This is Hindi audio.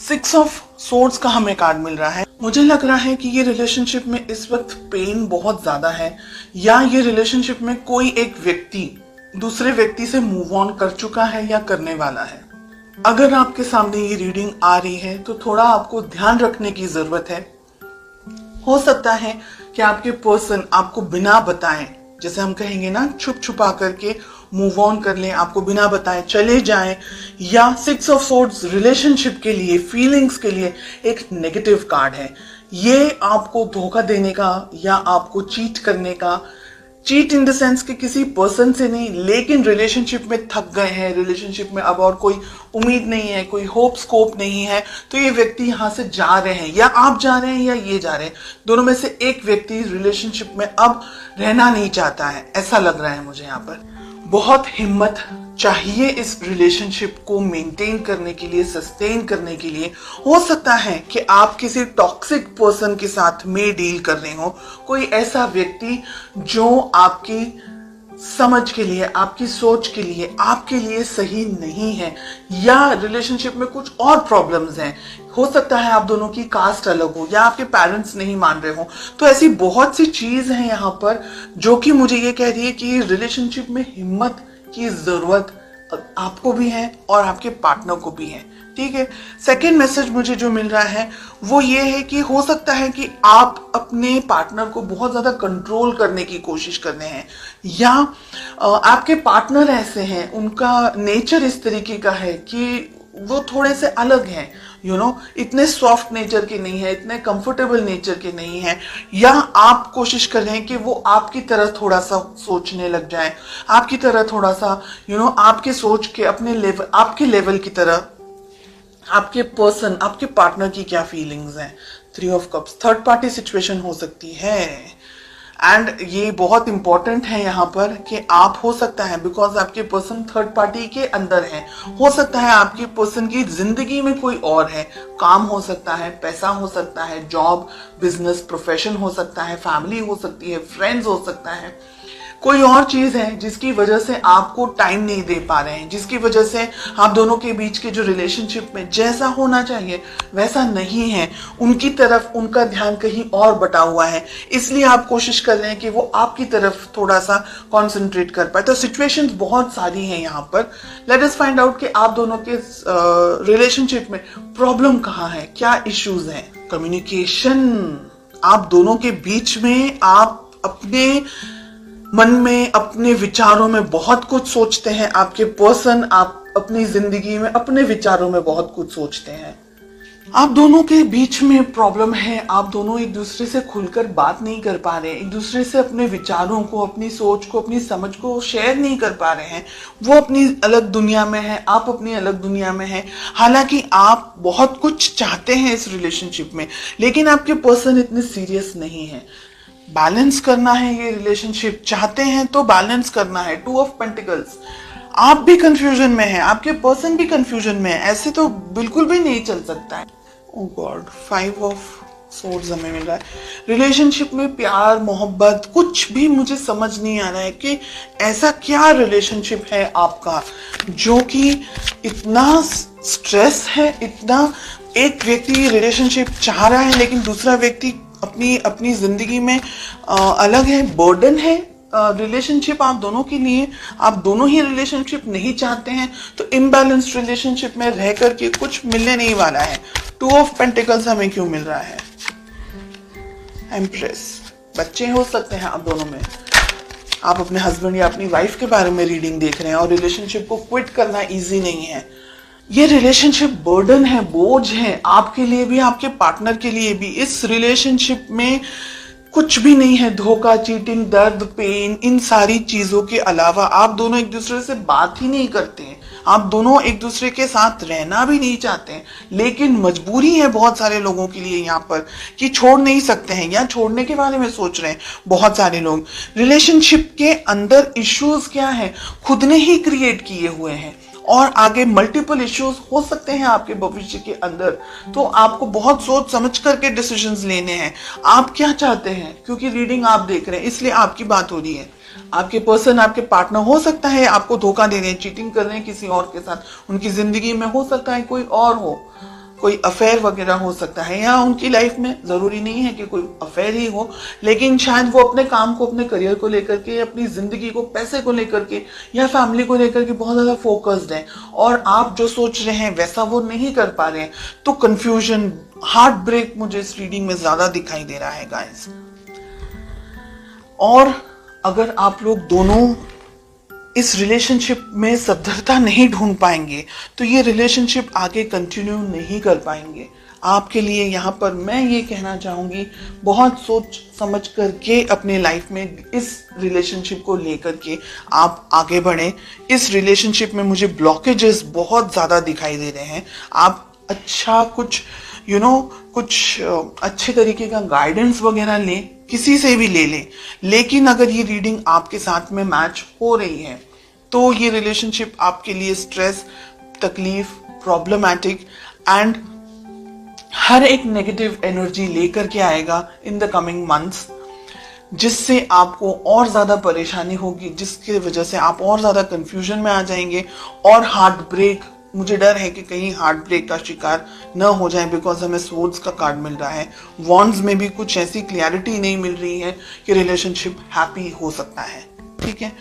सिक्स ऑफ सोर्ड्स का हमें कार्ड मिल रहा है। मुझे लग रहा है कि ये रिलेशनशिप में इस वक्त पेन बहुत ज्यादा है, या ये रिलेशनशिप में कोई एक व्यक्ति दूसरे व्यक्ति से मूव ऑन कर चुका है या करने वाला है। अगर आपके सामने ये रीडिंग आ रही है तो थोड़ा आपको ध्यान रखने की जरूरत है। हो सकता है कि आपके पर्सन आपको बिना बताए, जैसे हम कहेंगे ना, छुप छुपा करके मूव ऑन कर लें, आपको बिना बताए चले जाएं, या सिक्स ऑफ सोर्ड्स रिलेशनशिप के लिए, फीलिंग्स के लिए एक नेगेटिव कार्ड है। ये आपको धोखा देने का या आपको चीट करने का, चीट इन द सेंस कि किसी पर्सन से नहीं, लेकिन रिलेशनशिप में थक गए हैं, रिलेशनशिप में अब और कोई उम्मीद नहीं है, कोई होप स्कोप नहीं है, तो ये व्यक्ति यहाँ से जा रहे हैं, या आप जा रहे हैं या ये जा रहे हैं। दोनों में से एक व्यक्ति रिलेशनशिप में अब रहना नहीं चाहता है, ऐसा लग रहा है मुझे यहाँ पर। बहुत हिम्मत चाहिए इस रिलेशनशिप को मेंटेन करने के लिए, सस्टेन करने के लिए। हो सकता है कि आप किसी टॉक्सिक पर्सन के साथ में डील कर रहे हो, कोई ऐसा व्यक्ति जो आपकी समझ के लिए, आपकी सोच के लिए, आपके लिए सही नहीं है, या रिलेशनशिप में कुछ और प्रॉब्लम्स हैं। हो सकता है आप दोनों की कास्ट अलग हो, या आपके पेरेंट्स नहीं मान रहे हो। तो ऐसी बहुत सी चीज हैं यहाँ पर जो कि मुझे ये कह रही है कि रिलेशनशिप में हिम्मत की जरूरत आपको भी है और आपके पार्टनर को भी है। ठीक है। सेकेंड मैसेज मुझे जो मिल रहा है वो ये है कि हो सकता है कि आप अपने पार्टनर को बहुत ज्यादा कंट्रोल करने की कोशिश कर रहे हैं, या आपके पार्टनर ऐसे हैं, उनका नेचर इस तरीके का है कि वो थोड़े से अलग हैं, इतने सॉफ्ट नेचर के नहीं है, इतने कंफर्टेबल नेचर के नहीं है, या आप कोशिश कर रहे हैं कि वो आपकी तरह थोड़ा सा सोचने लग जाए, आपकी तरह थोड़ा सा आपके सोच के अपने लेवल, आपके लेवल की तरह। आपके पर्सन, आपके पार्टनर की क्या फीलिंग्स हैं। 3 of cups, third party situation हो सकती है, एंड ये बहुत इंपॉर्टेंट है यहाँ पर कि आप, हो सकता है बिकॉज आपके पर्सन थर्ड पार्टी के अंदर है, हो सकता है आपके पर्सन की जिंदगी में कोई और है। काम हो सकता है, पैसा हो सकता है, जॉब, बिजनेस, प्रोफेशन हो सकता है, फैमिली हो सकती है, फ्रेंड्स हो सकता है, कोई और चीज है जिसकी वजह से आपको टाइम नहीं दे पा रहे हैं, जिसकी वजह से आप दोनों के बीच के जो रिलेशनशिप में जैसा होना चाहिए वैसा नहीं है, उनकी तरफ उनका ध्यान कहीं और बटा हुआ है, इसलिए आप कोशिश कर रहे हैं कि वो आपकी तरफ थोड़ा सा कंसंट्रेट कर पाए। तो सिचुएशंस बहुत सारी हैं यहाँ पर। लेट अस फाइंड आउट कि आप दोनों के रिलेशनशिप में प्रॉब्लम कहाँ है, क्या इश्यूज हैं। कम्युनिकेशन, आप दोनों के बीच में आप अपने मन में, अपने विचारों में बहुत कुछ सोचते हैं। आपके पर्सन, आप अपनी जिंदगी में अपने विचारों में बहुत कुछ सोचते हैं। आप दोनों के बीच में प्रॉब्लम है, आप दोनों एक दूसरे से खुलकर बात नहीं कर पा रहे हैं, एक दूसरे से अपने विचारों को, अपनी सोच को, अपनी समझ को शेयर नहीं कर पा रहे हैं। वो अपनी अलग दुनिया में है, आप अपनी अलग दुनिया में हैं। हालांकि आप बहुत कुछ चाहते हैं इस रिलेशनशिप में, लेकिन आपके पर्सन इतने सीरियस नहीं है। बैलेंस करना है ये रिलेशनशिप, चाहते हैं तो बैलेंस करना है। 2 ऑफ पेंटिकल्स, आप भी कंफ्यूजन में हैं, आपके पर्सन भी कंफ्यूजन में है, ऐसे तो बिल्कुल भी नहीं चल सकता है। ओह गॉड, 5 ऑफ सोर्ड्स हमें मिल रहा है। रिलेशनशिप में प्यार, मोहब्बत, कुछ भी मुझे समझ नहीं आ रहा है कि ऐसा क्या रिलेशनशिप है आपका जो कि इतना स्ट्रेस है, इतना, एक व्यक्ति रिलेशनशिप चाह रहा है लेकिन दूसरा व्यक्ति अपनी जिंदगी में अलग है, बर्डन है रिलेशनशिप आप दोनों के लिए। आप दोनों ही रिलेशनशिप नहीं चाहते हैं, तो इम्बैलेंस्ड रिलेशनशिप में रह करके कुछ मिलने नहीं वाला है। 2 ऑफ पेंटिकल्स हमें क्यों मिल रहा है। एम्प्रेस, बच्चे हो सकते हैं आप दोनों में, आप अपने हस्बैंड या अपनी वाइफ के बारे में रीडिंग देख रहे हैं, और रिलेशनशिप को क्विट करना इजी नहीं है। ये रिलेशनशिप बर्डन है, बोझ है, आपके लिए भी, आपके पार्टनर के लिए भी। इस रिलेशनशिप में कुछ भी नहीं है, धोखा, चीटिंग, दर्द, पेन, इन सारी चीजों के अलावा आप दोनों एक दूसरे से बात ही नहीं करते हैं, आप दोनों एक दूसरे के साथ रहना भी नहीं चाहते हैं, लेकिन मजबूरी है बहुत सारे लोगों के लिए यहाँ पर कि छोड़ नहीं सकते हैं, या छोड़ने के बारे में सोच रहे हैं बहुत सारे लोग। रिलेशनशिप के अंदर इश्यूज क्या है, खुद ने ही क्रिएट किए हुए हैं, और आगे मल्टीपल इश्यूज हो सकते हैं आपके भविष्य के अंदर। तो आपको बहुत सोच समझ करके डिसीजंस लेने हैं, आप क्या चाहते हैं, क्योंकि रीडिंग आप देख रहे हैं इसलिए आपकी बात हो रही है। आपके पर्सन, आपके पार्टनर हो सकता है आपको धोखा दे रहे हैं, चीटिंग कर रहे हैं किसी और के साथ, उनकी जिंदगी में हो सकता है कोई और कोई अफेयर वगैरह हो सकता है, या उनकी लाइफ में जरूरी नहीं है कि कोई अफेयर ही हो, लेकिन शायद वो अपने काम को, अपने करियर को लेकर के, अपनी जिंदगी को, पैसे को लेकर के या फैमिली को लेकर के बहुत ज्यादा फोकस्ड है, और आप जो सोच रहे हैं वैसा वो नहीं कर पा रहे हैं, तो कंफ्यूजन, हार्ट ब्रेक मुझे इस रीडिंग में ज्यादा दिखाई दे रहा है गाइस। और अगर आप लोग दोनों इस रिलेशनशिप में सद्धरता नहीं ढूंढ पाएंगे तो ये रिलेशनशिप आगे कंटिन्यू नहीं कर पाएंगे। आपके लिए यहाँ पर मैं ये कहना चाहूंगी, बहुत सोच समझ करके अपने लाइफ में इस रिलेशनशिप को लेकर के आप आगे बढ़ें। इस रिलेशनशिप में मुझे ब्लॉकेजेस बहुत ज़्यादा दिखाई दे रहे हैं। आप अच्छा कुछ कुछ अच्छे तरीके का गाइडेंस वगैरह लें, किसी से भी ले लें, लेकिन अगर ये रीडिंग आपके साथ में मैच हो रही है तो ये रिलेशनशिप आपके लिए स्ट्रेस, तकलीफ, प्रॉब्लमैटिक एंड हर एक नेगेटिव एनर्जी लेकर के आएगा इन द कमिंग मंथ्स, जिससे आपको और ज्यादा परेशानी होगी, जिसकी वजह से आप और ज्यादा कंफ्यूजन में आ जाएंगे और हार्ट ब्रेक, मुझे डर है कि कहीं हार्ट ब्रेक का शिकार न हो जाए, बिकॉज हमें स्वॉर्ड्स का कार्ड मिल रहा है। वॉन्ड्स में भी कुछ ऐसी क्लैरिटी नहीं मिल रही है कि रिलेशनशिप हैप्पी हो सकता है। ठीक है।